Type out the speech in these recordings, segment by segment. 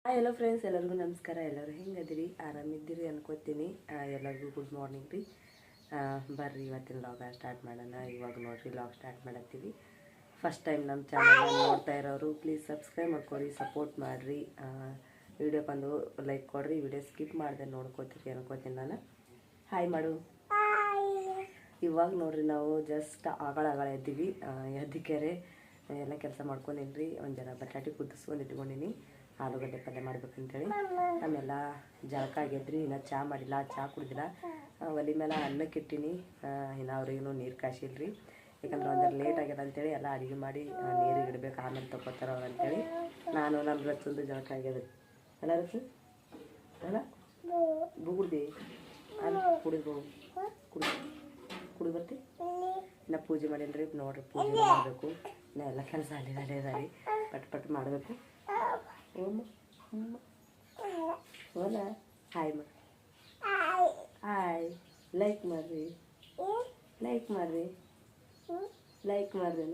Hello friends, ಎಲ್ಲರಿಗೂ ನಮಸ್ಕಾರ. ಎಲ್ಲರೂ ಹೆಂಗದಿರಿ? ಆರಾಮಿದ್ದೀರಿ ಅನ್ಕೋತೀನಿ. ಎಲ್ಲರಿಗೂ ಗುಡ್ ಮಾರ್ನಿಂಗ್ ರೀ. ಬರ್ರಿ ಇವತ್ತಿನ ಲಾಗ ಸ್ಟಾರ್ಟ್ ಮಾಡೋಣ. ಇವಾಗ ನೋಡ್ರಿ ಲಾಗ್ ಸ್ಟಾರ್ಟ್ ಮಾಡತ್ತೀವಿ. ಫಸ್ಟ್ ಟೈಮ್ ನಮ್ಮ ಚಾನಲ್ ನೋಡ್ತಾ ಇರೋರು ಪ್ಲೀಸ್ ಸಬ್ಸ್ಕ್ರೈಬ್ ಮಾಡ್ಕೊರಿ, ಸಪೋರ್ಟ್ ಮಾಡಿರಿ. ವಿಡಿಯೋ ಬಂದು ಲೈಕ್ ಕೊಡ್ರಿ. ವಿಡಿಯೋ ಸ್ಕಿಪ್ ಮಾಡಿದೆ ನೋಡ್ಕೋತೀರಿ ಅನ್ಕೋತೀನಿ ನಾನು. ಹಾಯ್ ಮಾಡು. ಇವಾಗ ನೋಡ್ರಿ ನಾವು ಜಸ್ಟ್ ಆಗಳ ಎದ್ದೀವಿ. ಎದ್ದಿಕೆರೆ ಎಲ್ಲ ಕೆಲಸ ಮಾಡ್ಕೊಂಡಿನಿ. ಒಂದು ಜರ ಬಟಾಟೆ ಕುದಿಸ್ಕೊಂಡು ಇಟ್ಕೊಂಡಿನಿ. ಆಲೂಗಡ್ಡೆ ಪಲ್ಯ ಮಾಡ್ಬೇಕಂತೇಳಿ ಆಮೇಲೆ ಜಳಕ ಆಗ್ಯದ್ರಿ. ಇನ್ನು ಚಹಾ ಮಾಡಿಲ್ಲ, ಚಹಾ ಕುಡಿದಿಲ್ಲ. ಒಲೆ ಮೇಲೆ ಅನ್ನಕ್ಕೆ ಇಟ್ಟಿನಿ. ಇನ್ನು ಅವ್ರಿಗೂ ನೀರು ಕಾಯಿಸಿಲ್ರಿ, ಯಾಕಂದ್ರೆ ಒಂದರ ಲೇಟ್ ಆಗ್ಯದ ಅಂತೇಳಿ ಎಲ್ಲ ಅಡುಗೆ ಮಾಡಿ ನೀರಿಗೆ ಇಡಬೇಕು, ಆಮೇಲೆ ತೊಗೋತಾರ ಅವ್ರು ಅಂತೇಳಿ ನಾನು ನಮ್ಮ ರಚಂದು ಜಳಕ ಆಗ್ಯದ ಎಲ್ಲ ರಚು ಅಲ್ಲ ಬುಗುಡ್ದಿ ಅಲ್ಲ ಕುಡಿದು ಕುಡಿ ಬರ್ತಿ. ಇನ್ನು ಪೂಜೆ ಮಾಡಿಲ್ರಿ. ನೋಡ್ರಿ ಪೂಜೆ ಮಾಡಬೇಕು. ಇನ್ನು ಎಲ್ಲ ಕೆಲಸ ಅಲ್ಲೇ ಇದಾವೆ, ಪಟ್ ಮಾಡಬೇಕು. ಹೋಲ ಹಾಯ್ ಮಾಡಿ, ಹಾಯ್ ಲೈಕ್ ಮಾಡಿರಿ, ಲೈಕ್ ಮಾಡಿರಿ, ಲೈಕ್ ಮಾಡ್ರಿ.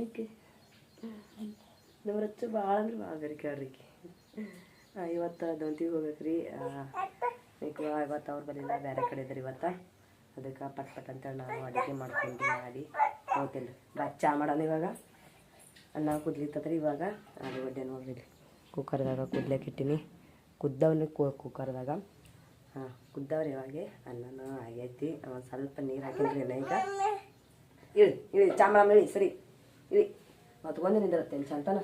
ಓಕೆ, ನಮ್ಮ ರಚ್ಚು ಭಾಳ ಅಂದ್ರೆ ಭಾಳ ಬೇರೆ ಕೇಳ್ರಿ. ಇವತ್ತು ದೊಂತಿಗೆ ಹೋಗ್ಬೇಕ್ರಿ. ಇವತ್ತು ಅವ್ರು ಬರಲಿಲ್ಲ, ಬೇರೆ ಕಡೆ ಇದ್ರಿ ಇವತ್ತು. ಅದಕ್ಕೆ ಪಟ್ ಅಂತೇಳಿ ನಾನು ಅಡುಗೆ ಮಾಡ್ಕೊಂಡು ಮಾಡಿ ಹೋಗ್ತೀನಿ ರೀ. ಚಹಾ ಮಾಡೋಣ. ಇವಾಗ ಅನ್ನ ಕುದ್ಲಿತ್ತದ್ರಿ. ಇವಾಗ ಆಲೂಗಡ್ಡೆ ನೋಡ್ರಿ ಕುಕ್ಕರ್ದಾಗ ಕುದ್ಲಕ್ಕೆ ಇಟ್ಟಿನಿ. ಕುದ್ದವನ್ನ ಕುಕ್ಕರ್ದಾಗ ಕುದ್ದವ್ರಿ. ಇವಾಗೆ ಅನ್ನನೂ ಆಗೈತಿ. ಸ್ವಲ್ಪ ನೀರು ಹಾಕಿದ್ರಿ. ಈಗ ಇಳಿ ಚಾ ಮಾಡಮ್ಮ, ಇಳಿ ಸರಿ ಇಳಿ ಮತ್ಕೊಂಡೆ ನಿಂದಿರತ್ತೇನೆ ಚಂತನ.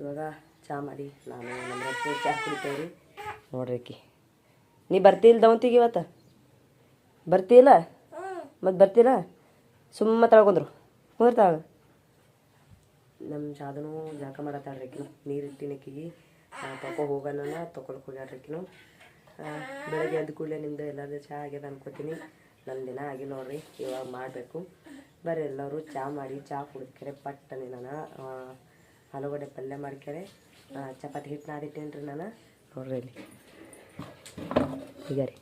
ಇವಾಗ ಚಹಾ ಮಾಡಿ ನಾನು ನಮ್ಮ ರೊಟ್ಟಿ ಚಹಾ ಕುಡಿತೇವ್ರಿ. ನೋಡ್ರಿ ಅಕ್ಕಿ ನೀ ಬರ್ತಿಲ್ಲ ದವಂತಿಗೆ ಇವತ್ತು? ಬರ್ತಿಲ್ಲ? ಮತ್ತು ಬರ್ತಿಲ್ಲ? ಸುಮ್ಮ ತಳ್ಕೊಂಡ್ರು ಕುಂದಿರ್ತಾಳ. ನಮ್ಮ ಜಾದನು ಜಳಕ ಮಾಡತ್ತಾಳ್ರಿಕಿನು. ನೀರು ಇಟ್ಟಿನಕ್ಕಿಗೆ ತೊಕೊ ಹೋಗೋಣ. ತೊಗೊಳಕ್ಕೆ ಹೋಗ್ಯಾಡ್ರಿಕಿನು. ಬೆಳಗ್ಗೆ ಎದ್ದು ಕೂಡಲೇ ನಿಮ್ದು ಎಲ್ಲರದ್ದು ಚಹಾ ಆಗ್ಯದ ಅನ್ಕೋತೀನಿ. ನನ್ನ ದಿನ ಆಗಿ ನೋಡ್ರಿ. ಇವಾಗ ಮಾಡಬೇಕು. ಬರ್ರಿ ಎಲ್ಲರೂ ಚಹಾ ಮಾಡಿ ಚಹಾ ಕುಡಿದ್ಕೆರೆ ಪಟ್ಟನೆ ನಾನು ಆಲೂಗಡ್ಡೆ ಪಲ್ಯ ಮಾಡ್ಕೆರೆ ಚಪಾತಿ ಹಿಟ್ಟು ನಾದಿಟ್ಟೇನಿ ರೀ ನಾನು. ನೋಡ್ರಿ ಇಲ್ಲಿ ಈಗ ರೀ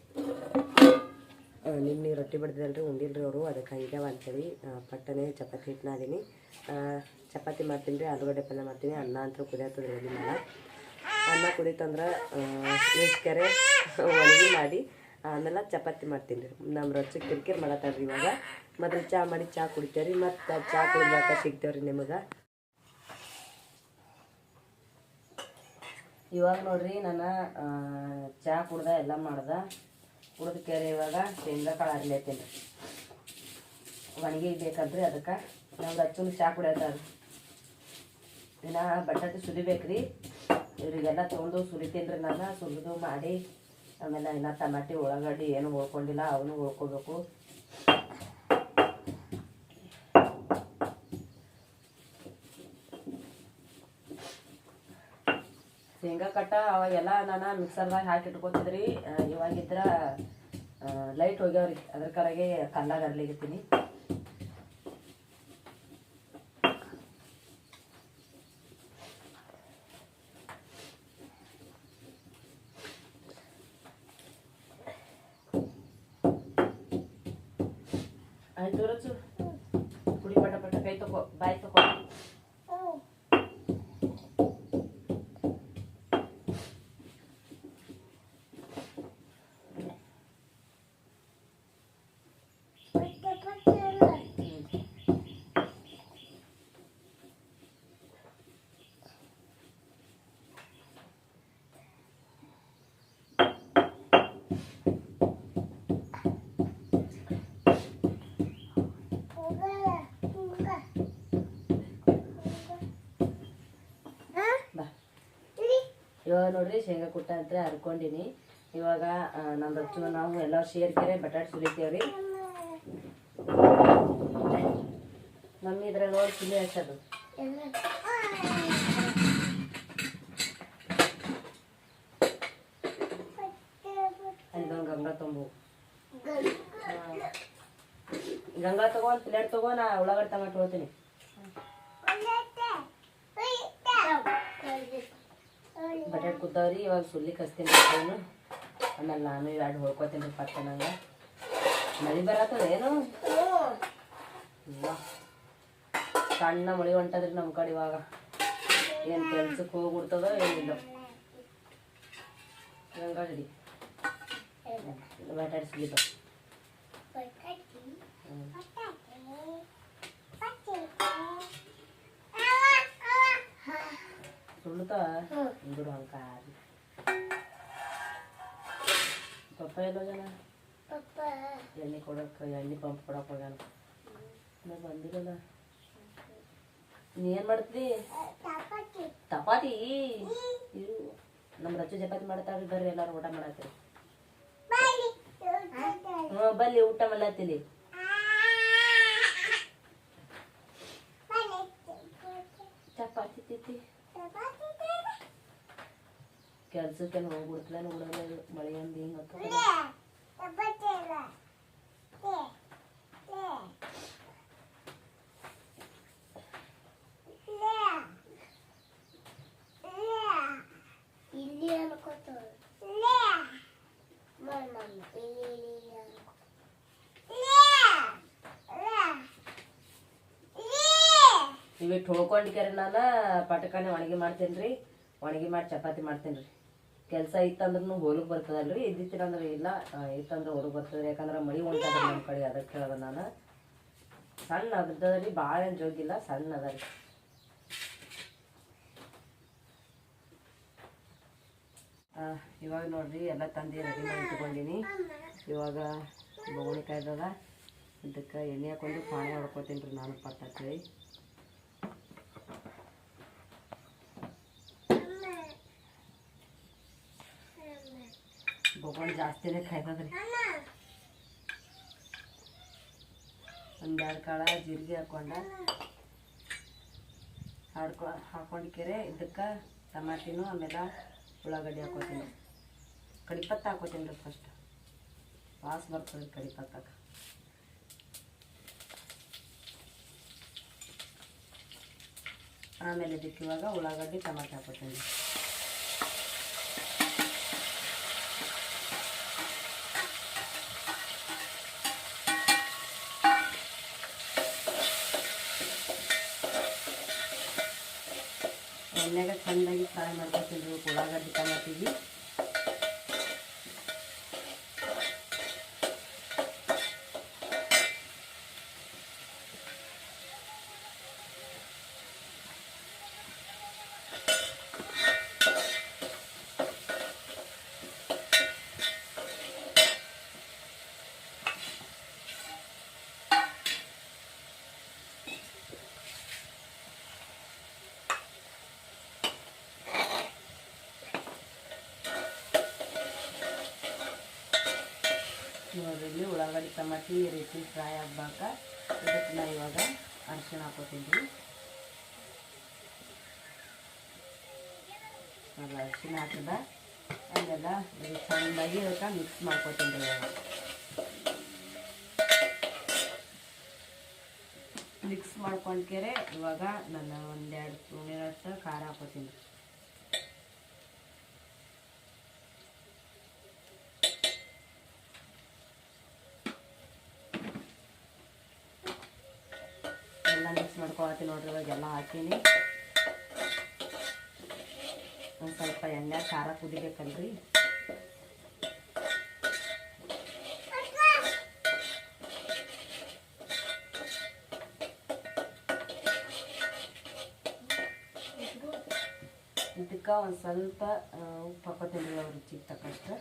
ನಿನ್ನೆ ರೊಟ್ಟಿ ಬಡ್ದಿದ್ದಲ್ರಿ, ಉಂಡಿಲ್ರಿ ಅವರು. ಅದಕ್ಕೆ ಹಂಗ್ಯಾವ ಅಂತೇಳಿ ಪಟ್ಟನೆ ಚಪಾತಿ ಹಿಟ್ಟು ನಾದೀನಿ. ಚಪಾತಿ ಮಾಡ್ತೀನಿ ರೀ, ಆಲೂಗಡ್ಡೆ ಪಲ್ಯ ಮಾಡ್ತೀನಿ. ಅನ್ನ ಅಂತ ಕುದಿಯತ್ತದ ಒಲೆ ಮೇಲೆ. ಅನ್ನ ಕುದೀತಂದ್ರೆ ಇಸ್ಕೆರೆ ಒಣಗಿ ಮಾಡಿ ಆಮೇಲೆ ಚಪಾತಿ ಮಾಡ್ತೀನಿ ರೀ. ನಮ್ಮ ರೊಚ್ಚ ಕಿರಿಕಿರಿ ಮಾಡತ್ತಾಳ್ರಿ. ಇವಾಗ ಮೊದಲು ಚಹಾ ಮಾಡಿ ಚಹಾ ಕುಡಿತೇವೆ ರೀ. ಮತ್ತು ಚಹಾ ಕುಡಿದ್ರಾಕ ಸಿಗ್ತೇವೆ ರೀ ನಿಮಗೆ. ಇವಾಗ ನೋಡ್ರಿ ನಾನು ಚಹಾ ಕುಡ್ದ ಎಲ್ಲ ಮಾಡ್ದೆ. ಕುಡಿದ್ಕೆರೆ ಇವಾಗ ಶೇಂಗಾ ಕಾಳು ಅರ್ಲೈತೀನಿ ರೀ. ಒಣಗಿ ಬೇಕಂದ್ರಿ. ಅದಕ್ಕೆ ನಮ್ಮ ರಚ್ಚು ಚಹಾ ಕುಡಿಯತ್ತ. ಇನ್ನು ಬಟಾಟೆ ಸುಲಿಬೇಕ್ರಿ. ಇವ್ರಿಗೆಲ್ಲ ತೊಗೊಂಡು ಸುಲಿತೀನಿ ರೀ ನಾನು. ಸುಲಿದು ಮಾಡಿ ಆಮೇಲೆ ಇನ್ನು ಟಮಾಟಿ ಉಳ್ಳಾಗಡ್ಡಿ ಏನು ಹೊಳ್ಕೊಂಡಿಲ್ಲ, ಅವನು ಹೊಳ್ಕೊಬೇಕು. ಶೇಂಗಾ ಕಟ್ಟ ಅವಾಗೆಲ್ಲ ನಾನು ಮಿಕ್ಸರ್ದಾಗ ಹಾಕಿ ಇಟ್ಕೊತಿದ್ರಿ. ಇವಾಗಿದ್ರ ಲೈಟ್ ಹೋಗ್ಯಾವ್ರಿ, ಅದ್ರ ಕಡೆಗೆ ಕಲ್ಲಾಗ ಅರ್ಲಿಗತ್ತೀನಿ. ಆಯ್ತು ರಚ್ಚು ಕುಡಿ ಪಟ ಕೈ ತಗೋ, ಬಾಯ್ ತಗೋ. ಇವಾಗ ನೋಡ್ರಿ ಶೇಂಗಾ ಕುಟ್ಟ ಅಂತ ಹರ್ಕೊಂಡಿನಿ. ಇವಾಗ ನಮ್ಮ ರಚ್ಚು ನಾವು ಎಲ್ಲ ಸೇರ್ಕೆರೆ ಬಟಾಟೆ ಸುಲಿತೇವ್ರಿ. ಮಮ್ಮಿ ಇದ್ರ ನೋಡಿ ಸುಲಿ ಹಚ್ಚೋದು. ಅಲ್ಲೊಂದು ಗಂಗಾ ತೊಂಬು, ಗಂಗಾ ತಗೋ, ಒಂದು ಪ್ಲೇಟ್ ತಗೋ. ನಾ ಉಳ್ಳಾಗಡ್ಡೆ ಟಮಾಟೊ ಹೋಗ್ತೀನಿ. ಬಟಾಟೆ ಕುದ್ದವ್ರಿ. ಇವಾಗ ಸುಲಿಕ್ಕೆ ಹಚ್ತೀನಿ ನಾನು. ಆಮೇಲೆ ನಾನು ಎರಡು ಹೊಳ್ಕೊತೀನಿ ಪಟ್ಟ. ನಂಗೆ ಮಳೆ ಬರತ್ತದ ಏನು ಸಣ್ಣ ಮಳೆ ಹೊಂಟದ್ರಿ ನಮ್ಮ ಕಡೆ. ಇವಾಗ ಏನು ಕೆಲ್ಸಕ್ಕೆ ಹೋಗ್ಬಿಡ್ತದ ಗಂಗಾ ಜಡಿ ಬಟಾಡಿಸ್ಲಿ ಬಾ ಸುಳ್ಳುತ್ತಾ ಬಿಡು ಅಂಕ ಪಪ್ಪ ಎಲ್ಲ ಜನ ಎಣ್ಣೆ ಕೊಡಕ್ಕೆ ಎಣ್ಣೆ ಪಂಪ್ ಕೊಡಕ್ಕೆ ಹೋಗ್ಯಾನ ನಾ ಬಂದಿರಲ್ಲ ನೀ ಏನು ಮಾಡ್ತೀವಿ ಚಪಾತಿ ಇದು ನಮ್ಮ ರಚ್ಚು ಚಪಾತಿ ಮಾಡ್ತಾವ್ರಿ ಬರ್ರಿ ಎಲ್ಲಾರು ಊಟ ಮಾಡತ್ತೀರಿ ಹ್ಞೂ ಬಲ್ಲಿ ಊಟ ಮಾಡತ್ತೀಲಿ ಚಪಾತಿ ತಿತ್ತಿ ಕೆಲ್ಸಕ್ಕೆ ಹೋಗ್ಬಿಡ್ತಲೇನು ಉಡೋದು ಮಳೆ ಒಂದು ಹಿಂಗೆ ಇಲ್ಲಿ ಅನ್ಕೋತ ಇವಿಟ್ಟು ಹೊಳ್ಕೊಂಡಿಕ್ಯಾರ ನಾನು ಪಟಕನೆ ಒಣಗಿ ಮಾಡ್ತೇನೆ ರೀ ಒಣಗಿ ಮಾಡಿ ಚಪಾತಿ ಮಾಡ್ತೇನೆ ರೀ ಕೆಲಸ ಇತ್ತಂದ್ರೂ ಹೊಲಕ್ಕೆ ಬರ್ತದಲ್ರಿ ಇದ್ದಿತ್ತಿರಂದ್ರೆ ಇಲ್ಲ ಇತ್ತಂದ್ರೆ ಹೊರಗೆ ಬರ್ತದೆ ಯಾಕಂದ್ರೆ ಮಳೆ ಉಂಟಾದ್ರೆ ನಮ್ಮ ಕಡೆ ಅದಕ್ಕೆ ಕೇಳೋದು ನಾನು ಸಣ್ಣ ಅದ್ರದ್ರಿ ಭಾಳ ಏನು ಜೋಗಿಲ್ಲ ಸಣ್ಣ ಅದ ರೀ ಇವಾಗ ನೋಡ್ರಿ ಎಲ್ಲ ತಂದು ರೆಡಿ ಮಾಡಿ ಇಟ್ಕೊಂಡಿನಿ ಇವಾಗ ಬೊಗಣಿಕಾಯ್ದದ ಅದಕ್ಕೆ ಎಣ್ಣೆ ಹಾಕೊಂಡು ಪಾಣಿ ಹೊಡ್ಕೊತೀನಿ ರೀ ನಾನು ಪಟ್ಟಕ್ಕೆ ಬೊಗಣಿ ಜಾಸ್ತಿನೇ ಕಾಯ್ತದ್ರಿ ಒಂದೆರಡು ಕಾಳ ಜೀರಿಗೆ ಹಾಕೊಂಡಿಕೆರೆ ಇದಕ್ಕೆ ಟಮಾಟಿನೂ ಆಮೇಲೆ ಉಳ್ಳಾಗಡ್ಡಿ ಹಾಕೋತೀನಿ ಕಡಿಪತ್ತ ಹಾಕೋತೀನಿ ರೀ ಫಸ್ಟ್ ವಾಸ ಬರ್ತದೆ ಕಡಿಪತ್ತಕ್ಕೆ ಆಮೇಲೆ ಇದಕ್ಕೆ ಇವಾಗ ಉಳ್ಳಾಗಡ್ಡಿ ಟಮಾಟೆ ಹಾಕೋತೀನಿ ಎಣ್ಣೆಗ ಚೆಂದಾಗಿ ಫ್ರೈ ಮಾಡ್ಕೊತೀನಿ ರೀ ಉಳ್ಳಾಗಡ್ಡಿ ಟಮಾಟಿಗೆ ನೋಡ್ರಿ ಇಲ್ಲಿ ಉಳ್ಳಾಗಡ್ಡಿ ಟಮಾಟಿ ಈ ರೀತಿ ಫ್ರೈ ಆಗ್ಬೇಕ ಇದಕ್ಕೆ ನಾ ಇವಾಗ ಅರಿಶಿಣ ಹಾಕೋತೀನಿ ರೀ ಅರಿಶಿಣ ಹಾಕಿದ ಅಲ್ಲೆಲ್ಲ ಚೆಂದಾಗಿ ಅದಕ್ಕೆ ಮಿಕ್ಸ್ ಮಾಡ್ಕೋತೀನಿ ರೀ ಇವಾಗ ಮಿಕ್ಸ್ ಮಾಡ್ಕೊಂಡ್ಕೆರೆ ಇವಾಗ ನಾನು ಒಂದೆರಡು ಸ್ಪೂನಿನಷ್ಟು ಖಾರ ಹಾಕೋತೀನಿ ಎಲ್ಲ ಮಿಕ್ಸ್ ಮಾಡ್ಕೊಳತ್ತೀನಿ ನೋಡ್ರಿ ಇವಾಗೆಲ್ಲ ಹಾಕೀನಿ ಒಂದು ಸ್ವಲ್ಪ ಎಣ್ಣೆ ಖಾರ ಕುದಿಬೇಕಲ್ರಿ ಇದಕ್ಕೆ ಒಂದು ಸ್ವಲ್ಪ ಉಪ್ಪು ಹಾಕೋತೀನಿ ರೀ ರುಚಿಗೆ ತಕ್ಕಷ್ಟು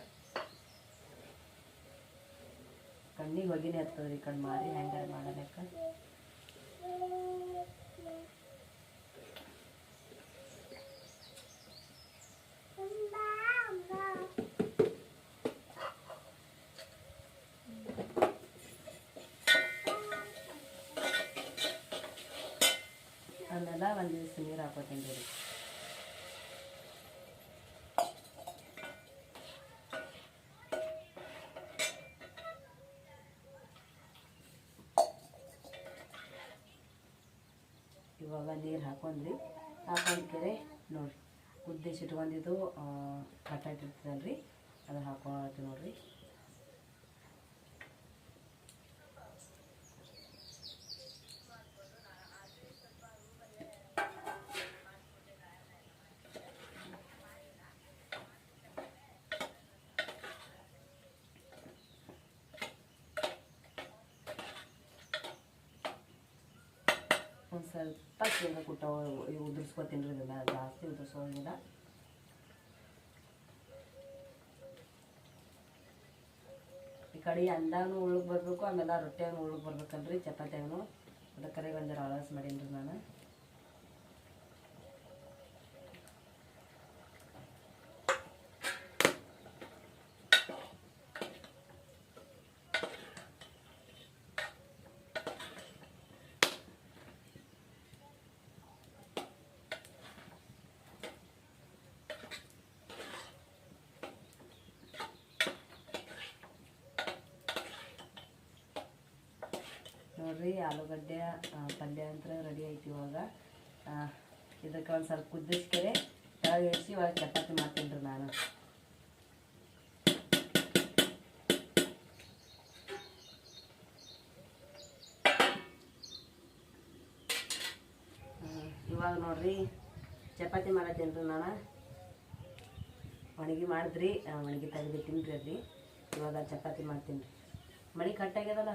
ಕಣ್ಣಿಗೆ ಹೊಗಿನೇ ಹತ್ತದ ರೀ ಕಣ್ಣು ಮಾರಿ ಹೆಂಗಾರ ಮಾಡಬೇಕು ಆಮೇಲೆ ಒಂದು ದಿವಸ ನೀರು ಹಾಕೋತೀನಿ ರೀ ಇವಾಗ ನೀರು ಹಾಕೊಂಡ್ರಿ ಹಾಕೊಂಡ್ಕೆರೆ ನೋಡಿರಿ ಉದ್ದೇಶ ಇಟ್ಕೊಂಡಿದ್ದು ಬಟಾಟೆ ಇರ್ತದಲ್ರಿ ಅದು ಹಾಕೊಳತ್ತೀವಿ ನೋಡಿರಿ ಸ್ವಲ್ಪ ಶೇಂಗಾ ಕುಟ್ಟ ಉದುರಿಸ್ಕೊತೀನಿ ರೀ. ಇದೆಲ್ಲ ಜಾಸ್ತಿ ಉದುರಿಸೋಂಗಿಲ್ಲ. ಈ ಕಡೆ ಅಂದಾನು ಉಳ್ಳಿಗೆ ಬರಬೇಕು, ಆಮೇಲೆ ರೊಟ್ಟಿಯಾಗೂ ಉಳ್ಳಿಗೆ ಬರ್ಬೇಕಲ್ರಿ, ಚಪಾತಿಯಾಗೂ. ಅದಕ್ಕೆ ಒಂದು ಅಳಸ್ ಮಾಡೀನಿ ರೀ ನಾನು. ನೋಡಿರಿ ಆಲೂಗಡ್ಡೆ ಪಲ್ಯ ಅಂತ ರೆಡಿ ಐತಿ. ಇವಾಗ ಇದಕ್ಕೆ ಒಂದು ಸ್ವಲ್ಪ ಕುದಿಸ್ಕೆರೆ ಕೆಳಗೆ ಇಳಿಸಿ ಇವಾಗ ಚಪಾತಿ ಮಾಡ್ತೀನಿ ರೀ ನಾನು. ಇವಾಗ ನೋಡಿರಿ ಚಪಾತಿ ಮಾಡತ್ತೀನಿ ರೀ ನಾನು. ಒಣಗಿ ಮಾಡಿದ್ರಿ, ಒಣಗಿ ತೆಗೆದಿಟ್ಟಿನಿ ರೀ ಅಲ್ಲಿ. ಇವಾಗ ಚಪಾತಿ ಮಾಡ್ತೀನಿ ರೀ. ಮಳೆ ಕಟ್ಟಾಗ್ಯದಲ್ಲ.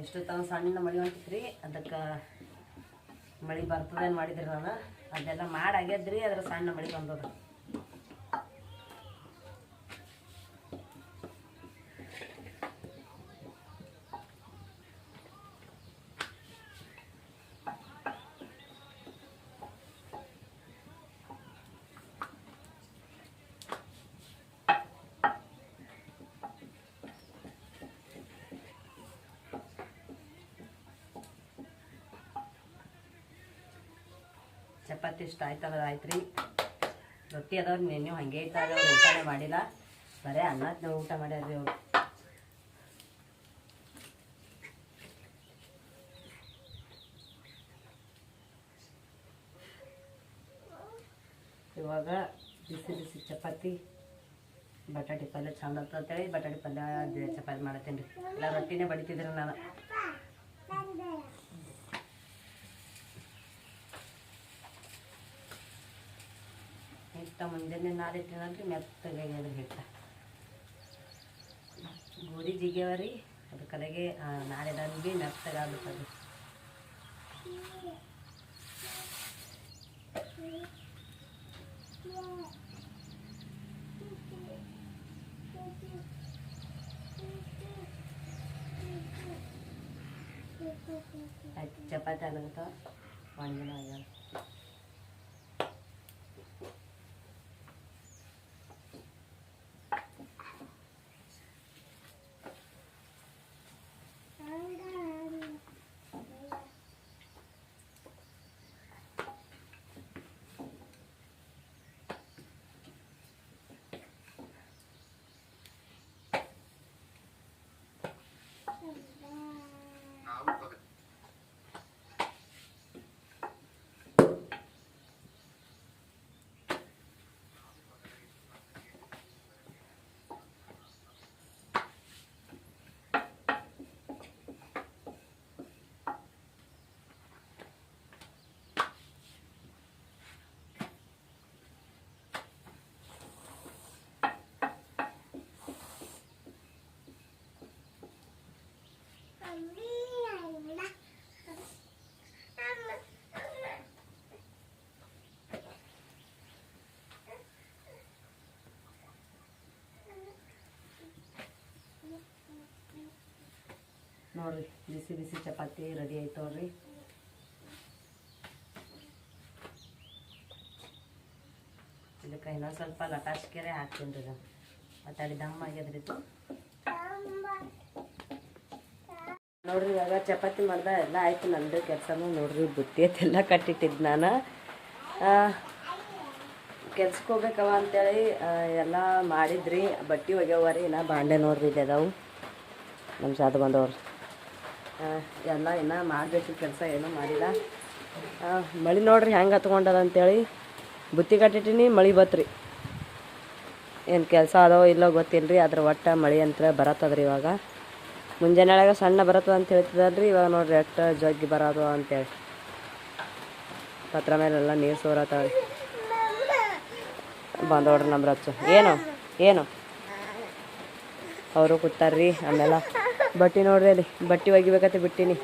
ಎಷ್ಟು ತಮ್ಮ ಸಣ್ಣ ಮಳೆ ಹೊಂಟಿತ್ರಿ, ಅದಕ್ಕೆ ಮಳೆ ಬರ್ತದೆ ಅಂತ ಮಾಡಿದ್ರಿ ನಾನು. ಅದೆಲ್ಲ ಮಾಡಿ ಆಗ್ಯದ್ರಿ, ಅದ್ರ ಸಣ್ಣ ಮಳೆ ಬಂದದ. ಚಪಾತಿ ಇಷ್ಟ ಆಯ್ತಲ್ಲ ಆಯ್ತು ರೀ. ರೊಟ್ಟಿ ಅದಾವ್ರಿ, ನೆನ್ನೆ ಹಾಗೆ ಇಟ್ಟಾಗ ಅವ್ರು ಊಟನೇ ಮಾಡಿಲ್ಲ, ಬರೀ ಅನ್ನದ ಊಟ ಮಾಡ್ಯಾರ್ರಿ ಅವ್ರು. ಇವಾಗ ಬಿಸಿ ಬಿಸಿ ಚಪಾತಿ ಬಟಾಟಿ ಪಲ್ಯ ಚಂದ ಅಂತೇಳಿ ಬಟಾಟಿ ಪಲ್ಯ ಚಪಾತಿ ಮಾಡತ್ತೀನಿ ರೀ. ಎಲ್ಲ ರೊಟ್ಟಿನೇ ಬಡಿತಿದ್ರಿ ನಾನು. ಹಿಟ್ಟ ಮುಂಜಾನೆ ನಾದಿಟ್ಟಿನಲ್ರಿ ಮೆತ್ತಗಾಗ್ಯದ್ರಿ ಹಿಟ್ಟ. ಗೋಧಿ ಜಿಗ್ಯಾವ ರೀ, ಅದ್ರ ಕಡೆಗೆ ನಾಡಿದಂಗೆ ಮೆತ್ತಗಾಗ್ಬಿಟ್ಟದು. ಆಯ್ತು ಚಪಾತಿ ಆಗತ್ತ ಒಣಗಿನ ಆಗ್ಯಾವ. ನೋಡ್ರಿ ಬಿಸಿ ಬಿಸಿ ಚಪಾತಿ ರೆಡಿ ಆಯ್ತವ್ರಿ. ಇದಕ್ಕೆ ಇನ್ನೊಂದು ಸ್ವಲ್ಪ ಲಟಾಸ್ಕೆರೆ ಹಾಕ್ತೀನಿ ರೀ. ಮತ್ತೆ ಅಲ್ಲಿ ದಮ್ ಆಗ್ಯದ್ರಿ. ನೋಡ್ರಿ ಇವಾಗ ಚಪಾತಿ ಮಾಡ್ದೆ ಎಲ್ಲ ಆಯ್ತು ನಂದು ಕೆಲಸನೂ. ನೋಡ್ರಿ ಬುತ್ತಿ ಎಲ್ಲ ಕಟ್ಟಿಟ್ಟಿದ್ದು ನಾನು. ಕೆಲ್ಸಕ್ಕೆ ಹೋಗ್ಬೇಕವ ಅಂತೇಳಿ ಎಲ್ಲ ಮಾಡಿದ್ರಿ. ಬಟ್ಟೆ ಒಗ್ಯಾವ ರೀ, ಇನ್ನು ಬಾಂಡೆ ನೋಡ್ರಿ ಇಲ್ಲಿ ಅದಾವು. ನಮ್ಮ ಸಾದು ಬಂದವ್ರು ಎಲ್ಲ ಇನ್ನೂ ಮಾಡಬೇಕು ಕೆಲಸ, ಏನೂ ಮಾಡಿಲ್ಲ. ಮಳೆ ನೋಡ್ರಿ ಹೆಂಗೆ ಹತ್ಕೊಂಡದ ಅಂತೇಳಿ ಬುತ್ತಿ ಕಟ್ಟಿಟ್ಟಿನಿ. ಮಳೆ ಬತ್ರಿ, ಏನು ಕೆಲಸ ಅದಾವ ಇಲ್ಲೋ ಗೊತ್ತಿಲ್ಲ ರೀ. ಅದ್ರ ಒಟ್ಟು ಮಳೆ ಅಂತ ಬರತ್ತದ್ರಿ ಇವಾಗ. ಮುಂಜಾನೆಳಗೆ ಸಣ್ಣ ಬರತ್ತದ ಅಂತ ಹೇಳ್ತಿದ್ದಲ್ರಿ, ಇವಾಗ ನೋಡ್ರಿ ಎಷ್ಟು ಜಗ್ಗಿ ಬರೋದು ಅಂತೇಳಿ ಪತ್ರ ಮೇಲೆಲ್ಲ ನೀರು ಸೋರತ್ತಾವೆ. ಬಂದು ನೋಡ್ರಿ ನಮ್ಮ ರಚ್ಚು. ಏನು ಅವರು ಕೂತಾರ್ರಿ. ಆಮೇಲೆ ಬಟ್ಟೆ ನೋಡ್ರಿ, ಅಲ್ಲಿ ಬಟ್ಟೆ ಒಗಿಬೇಕಂತ ಬಿಟ್ಟಿನಿ.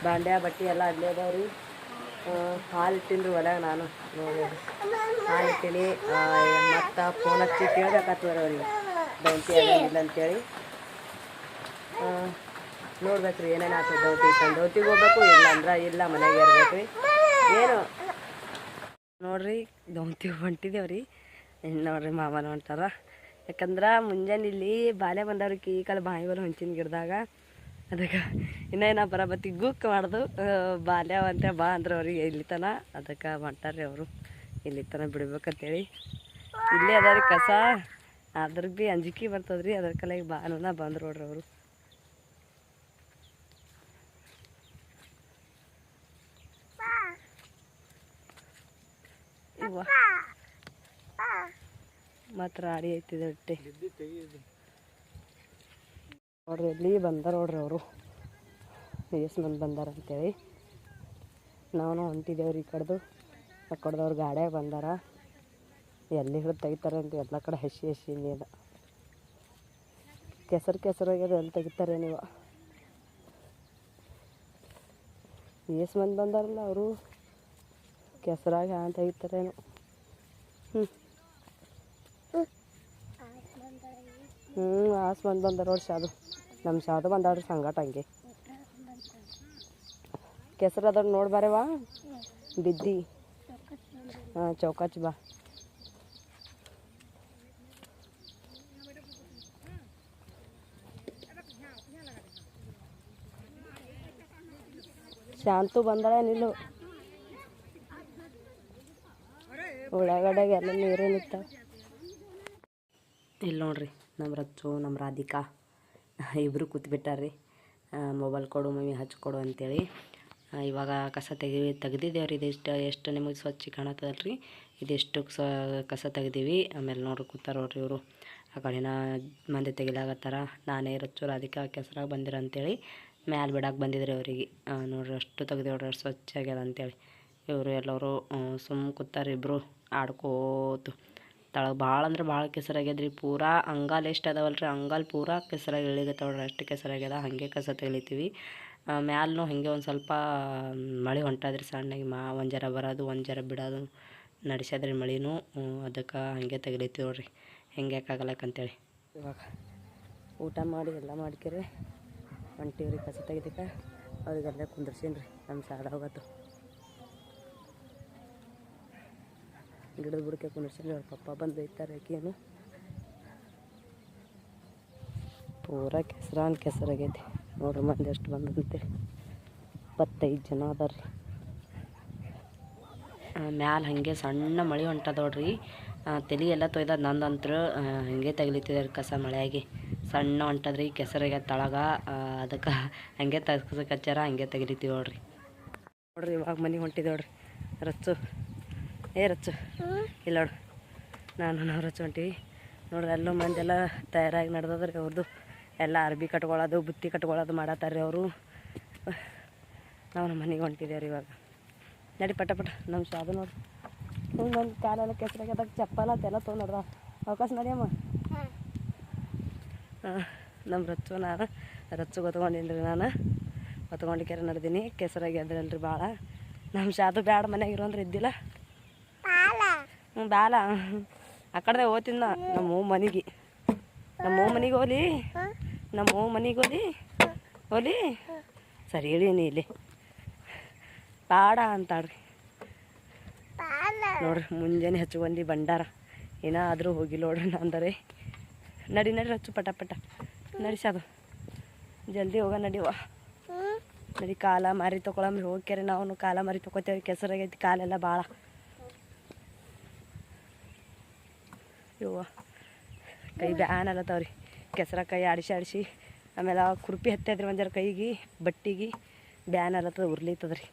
ಬಾಂಡ್ಯ ಬಟ್ಟೆ ಎಲ್ಲ ಅಲ್ಲೇ ಅದಾವ್ರಿ. ಹಾಲು ಇಟ್ಟಿನಿ ಒಳಗೆ ನಾನು ನೋಡಿ, ಹಾಲು ಇಟ್ಟೀನಿ. ಮತ್ತು ಫೋನ್ ಹಚ್ಚಿ ಕೇಳ್ಬೇಕಾಗ್ತದೆ ಅವ್ರಿಗೆ ದೌತಿ ಇಲ್ಲ ಅಂತೇಳಿ. ನೋಡ್ಬೇಕ್ರಿ ಏನೇನು ಆಗ್ತದೆ. ದೌತಿಗೆ ಹೋಗ್ಬೇಕು, ಇಲ್ಲ ಅಂದ್ರೆ ಇಲ್ಲ ಮನೆಗೆ ಇರ್ಬೇಕು ರೀ. ಏನು ನೋಡ್ರಿ ದೌತಿಗೆ ಹೊಂಟಿದ್ದೇವ್ರಿ. ನೋಡ್ರಿ ಮಾಮನ ಹೊಂಟಾರ. ಯಾಕಂದ್ರೆ ಮುಂಜಾನೆ ಇಲ್ಲಿ ಬಾಲ್ಯ ಬಂದವ್ರಿಗೆ ಈ ಕಾಲ ಬಾಯಿಗಳು ಹೊಂಚಿನ ಗಿಡದಾಗ. ಅದಕ್ಕೆ ಇನ್ನೇನ ಬರಬತ್ತಿ ಗುಕ್ ಮಾಡ್ದು ಬಾಲ್ಯ ಅಂತ ಬಾ ಅಂದ್ರೆ ಅವ್ರಿಗೆ ಇಲ್ಲಿ ತನ. ಅದಕ್ಕೆ ಹೊಂಟಾರ್ರಿ ಅವರು ಇಲ್ಲಿ ತನ ಬಿಡ್ಬೇಕಂತೇಳಿ. ಇಲ್ಲೇ ಅದ ರೀ ಕಸ, ಅದ್ರ ಭೀ ಅಂಜಿಕೆ ಬರ್ತದ್ರಿ. ಅದ್ರ ಕಲೆಗೆ ಬಾನ ಬಂದ್ರು ನೋಡ್ರಿ ಅವರು. ಇವ ಮಾತ್ರ ಆಡಿ ಐತಿದೆ ಹೊಟ್ಟೆ ನೋಡ್ರಿ. ಎಲ್ಲಿ ಬಂದಾರ ನೋಡ್ರಿ ಅವರು, ಎಷ್ಟು ಮಂದಿ ಬಂದಾರ ಅಂತೇಳಿ. ನಾವು ಹೊಂಟಿದ್ದೇವ್ರಿ ಈ ಕಡೆದು. ಆ ಕಡೆದವ್ರು ಗಾಡ್ಯಾಗ ಬಂದಾರ. ಎಲ್ಲಿ ಹಿಡಿದು ತೆಗಿತಾರೆ ಅಂತ ಎಲ್ಲ ಕಡೆ ಹಸಿ ಅದ. ಕೆಸರಾಗ್ಯದ, ಎಲ್ಲಿ ತೆಗಿತಾರೆ ನೀವು? ಎಷ್ಟು ಮಂದಿ ಬಂದಾರಲ್ಲ ಅವರು, ಕೆಸರಾಗ ಹ್ಯಾಂಗ ತೆಗಿತಾರೇನು. ಆಸ್ ಮಂದಿ ಬಂದಾರ ನೋಡಿ. ಶಾದು ನಮ್ಮ ಶಾದು ಬಂದಾಡ್ರಿ ಸಂಗಾಟ ಹಂಗೆ. ಕೆಸರು ಅದ್ರ ನೋಡ್ಬಾರವಾ ಬಿದ್ದಿ. ಚೌಕಾಚ್ ಬಾ. ಶಾಂತು ಬಂದಾಳ ನಿಲ್ಲು. ಒಳಗಡೆಗೆ ಎಲ್ಲ ನೀರೇ ನಿಂತ. ಇಲ್ಲಿ ನೋಡ್ರಿ ನಮ್ಮ ರಚ್ಚು ನಮ್ಮ ರಾಧಿಕಾ ಇಬ್ಬರು ಕೂತ್ಬಿಟ್ಟಾರ್ರಿ. ಮೊಬೈಲ್ ಕೊಡು ಮಮ್ಮಿ ಹಚ್ಕೊಡು ಅಂತೇಳಿ. ಇವಾಗ ಕಸ ತೆಗ್ದಿದ್ದೇವ್ರಿ. ಎಷ್ಟು ನಿಮಗೆ ಸ್ವಚ್ಛ ಕಾಣತ್ತದಲ್ರಿ. ಇದೆಷ್ಟು ಕಸ ತೆಗ್ದೀವಿ. ಆಮೇಲೆ ನೋಡ್ರಿ ಕೂತಾರ ನೋಡ್ರಿ ಇವರು. ಆ ಕಡೆನ ಮಂದಿ ತೆಗಿಲಾಗತ್ತಾರ. ನಾನೇ ರಚ್ಚು ರಾಧಿಕಾ ಕೆಸರಾಗ ಬಂದಿರ ಅಂತೇಳಿ ಮ್ಯಾಲೆ ಬಿಡಕ್ಕೆ ಬಂದಿದ್ರಿ ಅವರಿಗೆ. ನೋಡ್ರಿ ಅಷ್ಟು ತೆಗ್ದೇವ್ರಿ, ಅಷ್ಟು ಸ್ವಚ್ಛ ಆಗ್ಯದ ಅಂತೇಳಿ. ಇವರು ಎಲ್ಲರೂ ಕೂತಾರೆ ಇಬ್ಬರು ಆಡ್ಕೋತು. ತಳಗೆ ಭಾಳ ಅಂದ್ರೆ ಭಾಳ ಕೆಸರಾಗ್ಯದ್ರಿ. ಪೂರಾ ಅಂಗಾಲು ಎಷ್ಟು ಅದಾವಲ್ರಿ, ಅಂಗಾಲು ಪೂರಾ ಕೆಸರಾಗಿ ಇಳಿಗತ್ತವ್ರಿ. ಅಷ್ಟು ಕೆಸರಾಗ್ಯದ. ಹಾಗೆ ಕಸ ತೆಗಿತೀವಿ. ಮ್ಯಾಲೂ ಹಾಗೆ ಒಂದು ಸ್ವಲ್ಪ ಮಳೆ ಹೊಂಟಾದ್ರಿ ಸಣ್ಣಗೆ. ಒಂದು ಜರ ಬರೋದು ಒಂದು ಜರ ಬಿಡೋದು ನಡೆಸ್ಯಾದ್ರಿ ಮಳೆನೂ. ಅದಕ್ಕೆ ಹಾಗೆ ತೆಗಿಲತ್ತೀವಿ ನೋಡ್ರಿ, ಹೆಂಗೆ ಯಾಕಾಗಲ್ಲಕ್ಕಂತೇಳಿ. ಇವಾಗ ಊಟ ಮಾಡಿ ಎಲ್ಲ ಮಾಡ್ಕೇರಿ ಹೊಂಟೀವ್ರಿ ಕಸ ತೆಗಿದಕ್ಕೆ. ಅವ್ರಿಗೆಲ್ಲ ಕುಂದ್ರಸೀನಿ ರೀ. ನಮ್ಮ ಸಾಲ ಹೋಗತ್ತು ಗಿಡದ ಬುಡಕ್ಕೆ ಕುಂದ್ರಸೀನಿ. ಅವ್ರ ಪಪ್ಪ ಬಂದು ಒಯ್ತಾರೆ. ಆಕಿಯನ್ನು ಪೂರಾ ಕೆಸರಾಗೈತಿ ನೋಡ್ರಿ. ಮಂದಿ ಎಷ್ಟು ಬಂದಂತೇಳಿ 25 ಜನ ಅದಾರ್ರಿ. ಮ್ಯಾಲೆ ಹಾಗೆ ಸಣ್ಣ ಮಳೆ ಹೊಂಟದ ನೋಡ್ರಿ. ತಲೆ ಎಲ್ಲ ತೊಯ್ದದ ನಂದಂತ್ರ. ಹಾಗೆ ತೆಗಿಲಿತ್ತಿದ್ದಾರೆ ಕಸ ಮಳೆಯಾಗಿ. ಸಣ್ಣ ಹೊಂಟದ್ರಿ, ಕೆಸರಾಗ ತಳಗ. ಅದಕ್ಕೆ ಹಾಗೆ ಹಚ್ಚಾರ, ಹಾಗೆ ತೆಗಿಲಿತ್ತೀವಿ ನೋಡ್ರಿ. ಇವಾಗ ಮನೆಗೆ ಹೊಂಟಿದ್ದೇವ್ರಿ. ರಚ್ಚು ರಚ್ಚು ಇಲ್ಲ ನೋಡ್ರಿ. ನಾವು ರಚ್ಚು ಹೊಂಟೀವಿ ನೋಡ್ರಿ. ಎಲ್ಲೋ ಮಂದಿ ಎಲ್ಲ ತಯಾರಾಗಿ ನಡೆದದ್ರಿ. ಅವ್ರದ್ದು ಎಲ್ಲ ಅರ್ಬಿ ಕಟ್ಕೊಳ್ಳೋದು ಬುತ್ತಿ ಕಟ್ಕೊಳ್ಳೋದು ಮಾಡತ್ತಾರ್ರಿ ಅವರು. ನಾವು ನಮ್ಮ ಮನೆಗೆ ಹೊಂಟಿದ್ದೇವ್ರಿ ಇವಾಗ. ನಡಿ ಪಟ ನಮ್ಮ ಶಾದು ನೋಡ್ರಿ. ಮಂದಿ ಕಾಲೆಲ್ಲ ಕೆಸರಾಗ್ಯದಾಗ ಚಪ್ಪಲ ಅಂತೆಲ್ಲ ತೊಗೊಂಡ್ರ ಅವಕಾಶ ನಡಿಯಮ್ಮ. ನಮ್ಮ ರಚ್ಚು ನಾನು ರಚ್ಚು ಗೊತ್ಕೊಂಡಿನ್ರಿ. ನಾನು ಹೊತ್ಕೊಂಡಿಕ್ಯಾರ ನಡೆದೀನಿ. ಕೆಸರಾಗ್ಯದ್ರಲ್ರಿ ಭಾಳ. ನಮ್ಮ ಶಾದು ಬ್ಯಾಡ ಮನೆಯಾಗಿರೋ ಅಂದ್ರೆ ಇದ್ದಿಲ್ಲ. ಬಾಲ ಆ ಕಡೆ ಹೋಗ್ತೀನಿ ನಮ್ಮ ಮನೆಗೆ. ಹೋಲಿ ನಮ್ಮ ಮನೆಗೆ ಹೋಲಿ ಸರಿ ಹೇಳೀನಿ. ಇಲ್ಲಿ ಪಾಡ ಅಂತಾಳ್ರಿ ನೋಡ್ರಿ. ಮುಂಜಾನೆ ಹಚ್ಕೊಂಡಿ ಭಂಡಾರ ಏನಾದರೂ ಹೋಗಿಲ್ಲ ನೋಡ್ರಿ ನಂದರೆ. ನಡಿ ರಚ್ಚು ಪಟ ನಡಿಸೋದು ಜಲ್ದಿ ಹೋಗ ನಡಿವ. ನಡಿ ಕಾಲ ಮಾರಿ ತೊಗೊಳಮ್ರಿ. ಹೋಗ್ಯಾರ ನಾವು ಕಾಲ ಮಾರಿ ತೊಗೋತೇವೆ. ಕೆಸರಾಗೈತಿ ಕಾಲೆಲ್ಲ ಭಾಳ. ಇವ ಕೈ ಬ್ಯಾನ್ ಅಲ್ಲತ್ತವ್ರಿ. ಕೆಸರ ಕೈ ಆಡಿಸಿ ಆಮೇಲೆ ಕುರ್ಪಿ ಹತ್ತದ್ರಿ ಒಂಜರ ಕೈಗೆ ಬಟ್ಟಿಗೆ ಬ್ಯಾನ್ ಅಲ್ಲತ್ತದ, ಉರ್ಲಿತ್ತದ್ರಿ.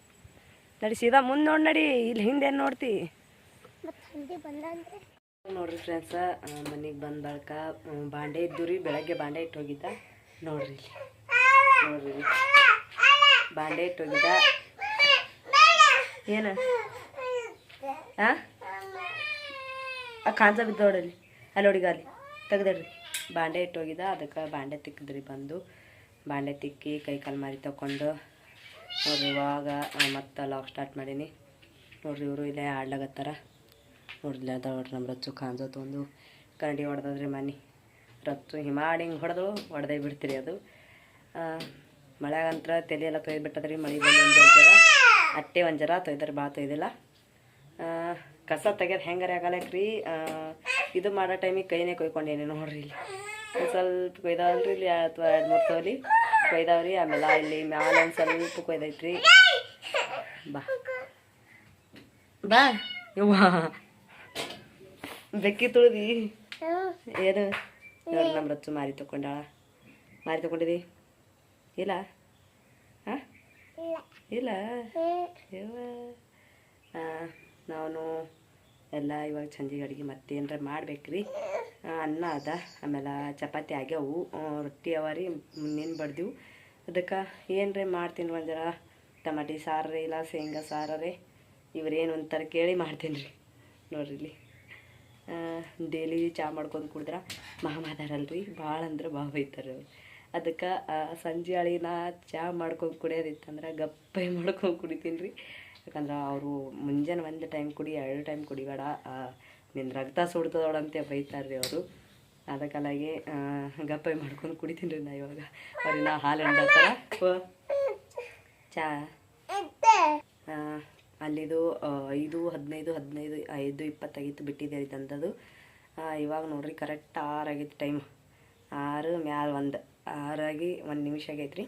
ನಡಿ ಸೀದಾ ಮುಂದೆ ನೋಡಿ. ನಡಿ ಇಲ್ಲಿ ಹಿಂದೆ ಏನು ನೋಡ್ತಿ ನೋಡ್ರಿ ಫ್ರೆಂಡ್ಸ. ಮನೆಗೆ ಬಂದ ಬಳಿಕ ಬಾಂಡೆ ಇದ್ದು ರೀ. ಬೆಳಗ್ಗೆ ಬಾಂಡೆ ಇಟ್ಟು ಹೋಗಿದ್ದ ನೋಡ್ರಿ. ಇಲ್ಲಿ ನೋಡ್ರಿ ಬಾಂಡೆ ಇಟ್ಟೋಗಿದ್ದ ಏನು ಹಾಂ ಕಾಂಜ ಬಿದ್ದು ನೋಡಲ್ಲಿ ಅಲ್ಲಿ ಹುಡುಗ ಅಲ್ಲಿ ತೆಗ್ದಿಡ್ರಿ ಬಾಂಡೆ ಇಟ್ಟೋಗಿದ್ದ ಅದಕ್ಕೆ ಬಾಂಡೆ ತಿಕ್ಕಿದ್ರಿ ಬಂದು ಬಾಂಡೆ ತಿಕ್ಕಿ ಕೈ ಕಾಲು ಮಾರಿ ತಗೊಂಡು ನೋಡ್ರಿ ಇವಾಗ ಮತ್ತೆ ಲಾಗ್ ಸ್ಟಾರ್ಟ್ ಮಾಡೀನಿ ನೋಡ್ರಿ ಇವರು ಇಲ್ಲೇ ಆಡ್ಲಾಗತ್ತಾರ ನೋಡ್ರಿ ನೋಡ್ರಿ ನಮ್ಮ ರಚ್ಚು ಕಾಂಜ ತೊಂದು ಕರಡಿ ಹೊಡೆದ್ರಿ ಮನೆ ರಚ್ಚು ಹಿಮಾಡಿ ಹಿಂಗೆ ಹೊಡೆದೇ ಬಿಡ್ತೀರಿ ಅದು ಮಳೆಗಂತ್ರ ತಲೆ ಎಲ್ಲ ತೊಯ್ದುಬಿಟ್ಟದ್ರಿ ಮಳೆ ಬಂದು ಒಂದು ಜರ ಅಟ್ಟೆ ಒಂದು ಜರ ತೊಯ್ದಾರೆ ಭಾಳ ತೊಯ್ದಿಲ್ಲ ಕಸ ತೆಗೆದು ಹೆಂಗಾರೆ ಆಗಲ್ಲಕ್ರಿ ಇದು ಮಾಡೋ ಟೈಮಿಗೆ ಕೈನೇ ಕೊಯ್ಕೊಂಡೇನಿ ನೋಡ್ರಿ ಇಲ್ಲಿ ಸ್ವಲ್ಪ ಕೊಯ್ದಾವಲ್ರಿ ಇಲ್ಲಿ ಅಥವಾ 2-3 ತೊಲಿ ಕೊಯ್ದಾವ್ರಿ ಆಮೇಲೆ ಇಲ್ಲಿ ಮ್ಯಾಲೆ ಒಂದು ಸ್ವಲ್ಪ ಕೊಯ್ದೈತ್ರಿ ಬಾ ಬಾ ಯವ್ವ ಬೆಕ್ಕಿ ತುಳಿದಿ ಏನು ನೋಡಿ ನಮ್ಮ ರಚ್ಚು ಮಾರಿ ತಗೊಂಡಾಳ ಮಾರಿ ತಗೊಂಡಿದಿ ಇಲ್ಲ ಹಾಂ ಇಲ್ಲ ಯವ್ವ ನಾನು ಎಲ್ಲ ಇವಾಗ ಸಂಜೆಗೆ ಅಡುಗೆ ಮತ್ತೇನರ ಮಾಡ್ಬೇಕ್ರಿ ಅನ್ನ ಅದ ಆಮೇಲೆ ಚಪಾತಿ ಆಗ್ಯಾವು ರೊಟ್ಟಿ ಅವ ರೀ ಮುನ್ನೇನು ಬಡ್ದಿವು ಅದಕ್ಕೆ ಏನರೇ ಮಾಡ್ತೀನಿ ಒಂದು ಜರ ಟಮಾಟಿ ಸಾರು ಇಲ್ಲ ಶೇಂಗಾ ಸಾರೇ ಇವ್ರೇನು ಅಂತಾರೆ ಕೇಳಿ ಮಾಡ್ತೀನಿ ರೀ ನೋಡ್ರಿ ಇಲ್ಲಿ ಡೈಲಿ ಚಹಾ ಮಾಡ್ಕೊಂಡು ಕುಡಿದ್ರೆ ಮಾಮಾದಾರಲ್ರಿ ಭಾಳ ಅಂದ್ರೆ ಭಾಳ ಬೈತಾರೆ ಅವ್ರು ಅದಕ್ಕೆ ಸಂಜೆ ಅಳಿನ ಚಹಾ ಮಾಡ್ಕೊಂಡು ಕುಡಿಯೋದಿತ್ತಂದ್ರೆ ಗಪ್ಪೆ ಮಾಡ್ಕೊಂಡು ಕುಡಿತೀನಿ ರೀ ಯಾಕಂದ್ರೆ ಅವರು ಮುಂಜಾನೆ 1 ಟೈಮ್ ಕುಡಿ 2 ಟೈಮ್ ಕುಡಿಬೇಡ ನಿನ್ನ ರಕ್ತ ಸುಡ್ತದೋಳಂತೆ ಬೈತಾರೆ ರೀ ಅವರು ಅದಕ್ಕಾಗಿ ಗಪ್ಪೆ ಮಾಡ್ಕೊಂಡು ಕುಡಿತೀನಿ ರೀ ನಾ ಇವಾಗ ಅವ್ರಿನ ಹಾಲು ಹಿಂಡತ್ತಾರ ಚಾ ಅಲ್ಲಿದು 5:15 5:20 ಆಗಿತ್ತು ಬಿಟ್ಟಿದ್ದೆ ರೀ ತಂದದು ಇವಾಗ ನೋಡ್ರಿ ಕರೆಕ್ಟ್ 6 ಆಗೈತಿ ಟೈಮ್ 6 ಮ್ಯಾಲೆ 6 ಆಗಿ 1 ನಿಮಿಷ ಆಗೈತೆ ರೀ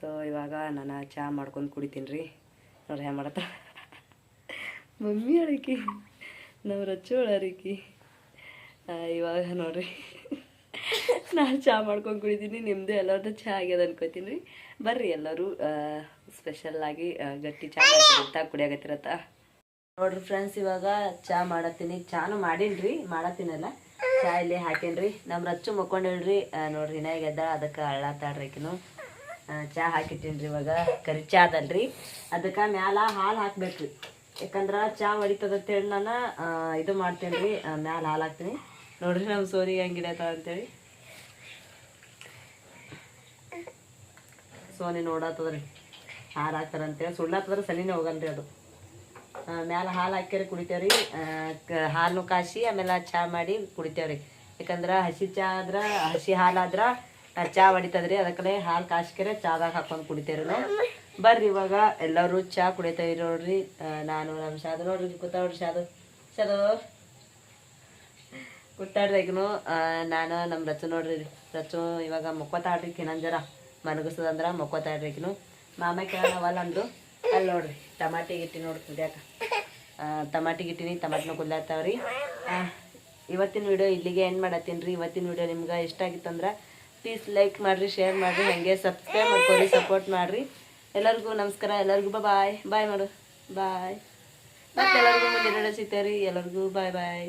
ಸೊ ಇವಾಗ ನಾನು ಚಹಾ ಮಾಡ್ಕೊಂಡು ಕುಡಿತೀನಿ ರೀ ನೋಡ್ರಿ ಹೆಂಗೆ ಮಾಡತ್ತ ಮಮ್ಮಿ ಅಳಿಕಿ ನಾವು ರಚ್ಚು ಅಳರಿಕಿ ಇವಾಗ ನೋಡ್ರಿ ನಾನು ಚಹಾ ಮಾಡ್ಕೊಂಡು ಕುಡಿತೀನಿ ನಿಮ್ಮದು ಎಲ್ಲರದ್ದು ಚಹಾ ಆಗ್ಯದ ಅನ್ಕೋತೀನಿ ರೀ ಬರ್ರಿ ಎಲ್ಲರೂ ಸ್ಪೆಷಲ್ಲಾಗಿ ಗಟ್ಟಿ ಚಹಾ ಮಾಡ್ತೀನಿ ಕುಡಿಯಾಗತ್ತಿರತ್ತ ನೋಡ್ರಿ ಫ್ರೆಂಡ್ಸ್ ಇವಾಗ ಚಹಾ ಮಾಡತ್ತೀನಿ ಚಾನು ಮಾಡೀನಿ ರೀ ಮಾಡತ್ತೀನಲ್ಲ ಚಹಾ ಇಲ್ಲಿ ಹಾಕೀನಿ ರೀ ನಮ್ಮ ರಚ್ಚು ಮಕ್ಕೊಂಡೇಳ್ರಿ ನೋಡ್ರಿ ಇನ್ನಾಗ ಎದ್ದ ಅದಕ್ಕೆ ಅಳ್ಳಾತಾಡ್ರಿಕಿನು ಚಹಾ ಹಾಕಿಟ್ಟೀನಿ ರೀ ಇವಾಗ ಕರಿ ಚಹಾ ಅದಲ್ರಿ ಅದಕ್ಕೆ ಮ್ಯಾಲ ಹಾಲು ಹಾಕ್ಬೇಕ್ರಿ ಯಾಕಂದ್ರೆ ಚಹಾ ಹೊಡಿತದಂತೇಳಿ ನಾನು ಇದು ಮಾಡ್ತೀನಿ ರೀ ಮ್ಯಾಲ ಹಾಲು ಹಾಕ್ತೀನಿ ನೋಡ್ರಿ ನಮ್ಮ ಸೋನಿಗೆ ಹೆಂಗೆ ಹಿಡಿಯತ್ತ ಅಂತೇಳಿ ಸೋನಿ ನೋಡತ್ತದ್ರಿ ಹಾಲು ಹಾಕ್ತಾರಂತೇಳಿ ಸುಳ್ಳತ್ತದ್ರೆ ಸನಿನೇ ಹೋಗಲ್ರಿ ಅದು ಮ್ಯಾಲೆ ಹಾಲು ಹಾಕ್ಯಾರಿ ಕುಡಿತೇವ್ರಿ ಹಾಲು ಕಾಸಿ ಆಮೇಲೆ ಚಹಾ ಮಾಡಿ ಕುಡಿತೇವ್ರಿ ಯಾಕಂದ್ರೆ ಹಸಿ ಚಹಾ ಆದ್ರೆ ಹಸಿ ಹಾಲಾದ್ರೆ ಚಹಾ ಹೊಡಿತದ್ರಿ ಅದಕ್ಕೆ ಹಾಲು ಕಾಸ್ಕೆರೆ ಚಾದಾಗ ಹಾಕೊಂಡು ಕುಡಿತೇವ್ರಿ ನಾವು ಬರ್ರಿ ಇವಾಗ ಎಲ್ಲರೂ ಚಹಾ ಕುಡಿತೇವ್ರಿ ನೋಡ್ರಿ ನಾನು ನಮ್ಮ ಶಾದು ನೋಡ್ರಿ ಕೂತಾವ್ರಿ ಶಾದು ಕೂತಾಡ್ರಿ ಈಗನು ನಾನು ನಮ್ಮ ರಚ್ಚು ನೋಡ್ರಿ ರಚ್ಚು ಇವಾಗ ಮೊಕ್ಕೋತಾಡ್ರಿ ಇನ್ನೊಂದು ಜರ ಮನಗಸದಂದ್ರೆ ಮೊಕ್ಕೋತಾಡ್ರಿ ಈಗನು ಮಾಮ ಕೇಳವಲ್ಲ ಅಂದ್ರು ಅಲ್ಲಿ ನೋಡ್ರಿ ಟಮಾಟಿ ಗಿಟ್ಟಿ ನೋಡಿ ಕುದ್ಯಾಕ ಟಮಾಟಿ ಗಿಟ್ಟಿನಿ ಟಮಾಟಿನ ಕುದ್ಲಾತಾವ್ರಿ ಇವತ್ತಿನ ವಿಡಿಯೋ ಇಲ್ಲಿಗೆ ಎಂಡ್ ಮಾಡತ್ತೀನಿ ರೀ ಇವತ್ತಿನ ವಿಡಿಯೋ ನಿಮ್ಗೆ ಇಷ್ಟ ಆಗಿತ್ತಂದ್ರೆ ಪ್ಲೀಸ್ ಲೈಕ್ ಮಾಡಿರಿ ಶೇರ್ ಮಾಡಿರಿ ಹಾಗೆ ಸಬ್ಸ್ಕ್ರೈಬ್ ಮಾಡ್ಕೊರಿ ಸಪೋರ್ಟ್ ಮಾಡಿರಿ ಎಲ್ಲರಿಗೂ ನಮಸ್ಕಾರ ಎಲ್ಲರಿಗೂ ಬಾಯ್ ಬಾಯ್ ಮಾಡು ಬಾಯ್ ಮತ್ತೆ ಎಲ್ಲರಿಗೂ ಮುಂದೆ ಸಿಗ್ತೇವೆ ರೀ ಎಲ್ಲರಿಗೂ ಬಾಯ್ ಬಾಯ್